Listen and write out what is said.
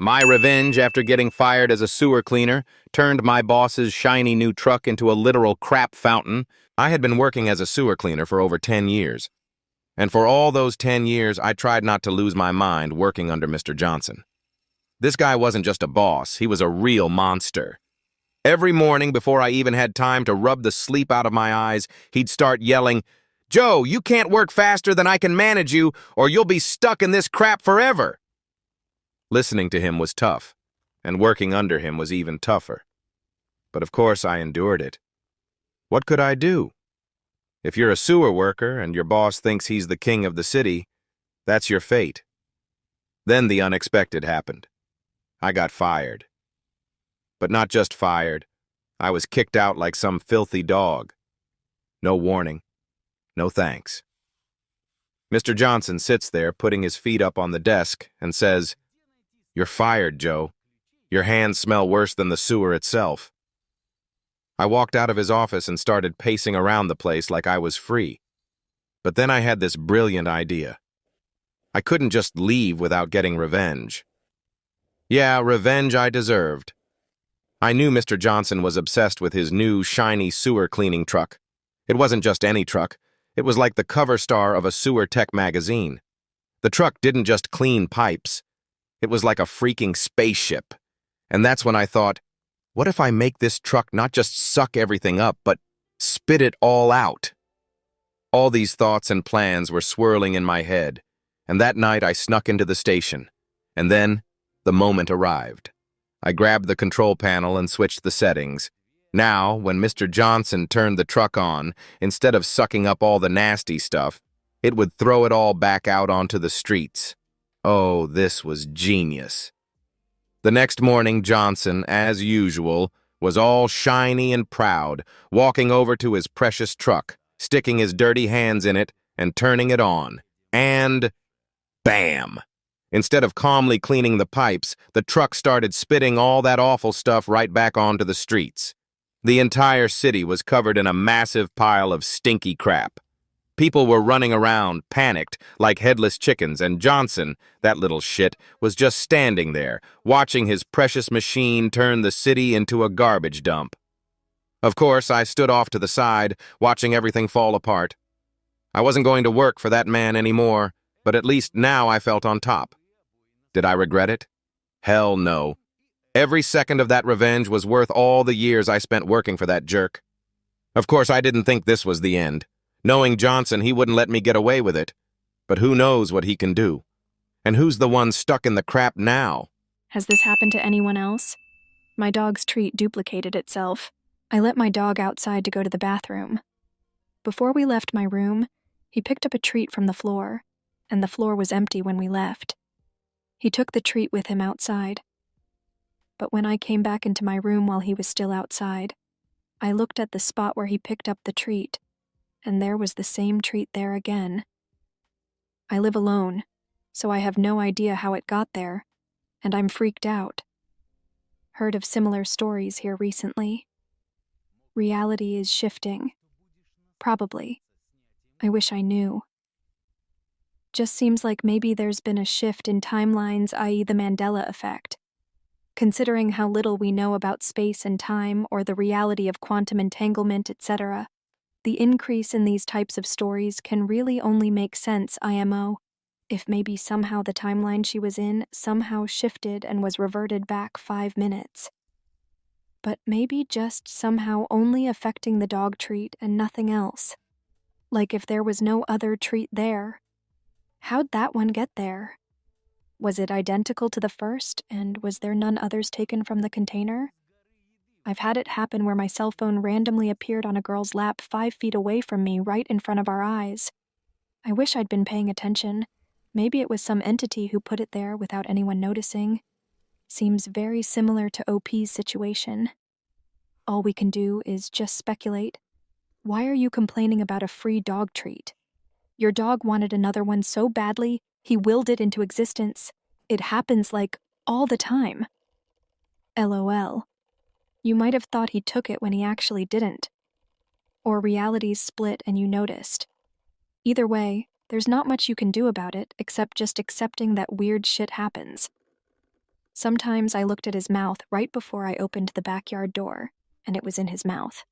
My revenge after getting fired as a sewer cleaner turned my boss's shiny new truck into a literal crap fountain. I had been working as a sewer cleaner for over 10 years. And for all those 10 years, I tried not to lose my mind working under Mr. Johnson. This guy wasn't just a boss, he was a real monster. Every morning, before I even had time to rub the sleep out of my eyes, he'd start yelling, "Joe, you can't work faster than I can manage you, or you'll be stuck in this crap forever." Listening to him was tough, and working under him was even tougher. But of course I endured it. What could I do? If you're a sewer worker and your boss thinks he's the king of the city, that's your fate. Then the unexpected happened. I got fired. But not just fired. I was kicked out like some filthy dog. No warning. No thanks. Mr. Johnson sits there putting his feet up on the desk and says, "You're fired, Joe. Your hands smell worse than the sewer itself." I walked out of his office and started pacing around the place like I was free. But then I had this brilliant idea. I couldn't just leave without getting revenge. Yeah, revenge I deserved. I knew Mr. Johnson was obsessed with his new, shiny sewer cleaning truck. It wasn't just any truck. It was like the cover star of a sewer tech magazine. The truck didn't just clean pipes. It was like a freaking spaceship. And that's when I thought, what if I make this truck not just suck everything up, but spit it all out? All these thoughts and plans were swirling in my head, and that night I snuck into the station. And then, the moment arrived. I grabbed the control panel and switched the settings. Now, when Mr. Johnson turned the truck on, instead of sucking up all the nasty stuff, it would throw it all back out onto the streets. Oh, this was genius. The next morning, Johnson, as usual, was all shiny and proud, walking over to his precious truck, sticking his dirty hands in it and turning it on. And bam! Instead of calmly cleaning the pipes, the truck started spitting all that awful stuff right back onto the streets. The entire city was covered in a massive pile of stinky crap. People were running around, panicked, like headless chickens, and Johnson, that little shit, was just standing there, watching his precious machine turn the city into a garbage dump. Of course, I stood off to the side, watching everything fall apart. I wasn't going to work for that man anymore, but at least now I felt on top. Did I regret it? Hell no. Every second of that revenge was worth all the years I spent working for that jerk. Of course, I didn't think this was the end. Knowing Johnson, he wouldn't let me get away with it. But who knows what he can do? And who's the one stuck in the crap now? Has this happened to anyone else? My dog's treat duplicated itself. I let my dog outside to go to the bathroom. Before we left my room, he picked up a treat from the floor, and the floor was empty when we left. He took the treat with him outside. But when I came back into my room while he was still outside, I looked at the spot where he picked up the treat, and there was the same treat there again. I live alone, so I have no idea how it got there, and I'm freaked out. Heard of similar stories here recently. Reality is shifting. Probably. I wish I knew. Just seems like maybe there's been a shift in timelines, i.e. the Mandela effect. Considering how little we know about space and time or the reality of quantum entanglement, etc., the increase in these types of stories can really only make sense, IMO, if maybe somehow the timeline she was in somehow shifted and was reverted back 5 minutes. But maybe just somehow only affecting the dog treat and nothing else. Like if there was no other treat there. How'd that one get there? Was it identical to the first, and was there none others taken from the container? I've had it happen where my cell phone randomly appeared on a girl's lap 5 feet away from me, right in front of our eyes. I wish I'd been paying attention. Maybe it was some entity who put it there without anyone noticing. Seems very similar to OP's situation. All we can do is just speculate. Why are you complaining about a free dog treat? Your dog wanted another one so badly, he willed it into existence. It happens like all the time. LOL. You might have thought he took it when he actually didn't. Or realities split and you noticed. Either way, there's not much you can do about it except just accepting that weird shit happens. Sometimes I looked at his mouth right before I opened the backyard door, and it was in his mouth.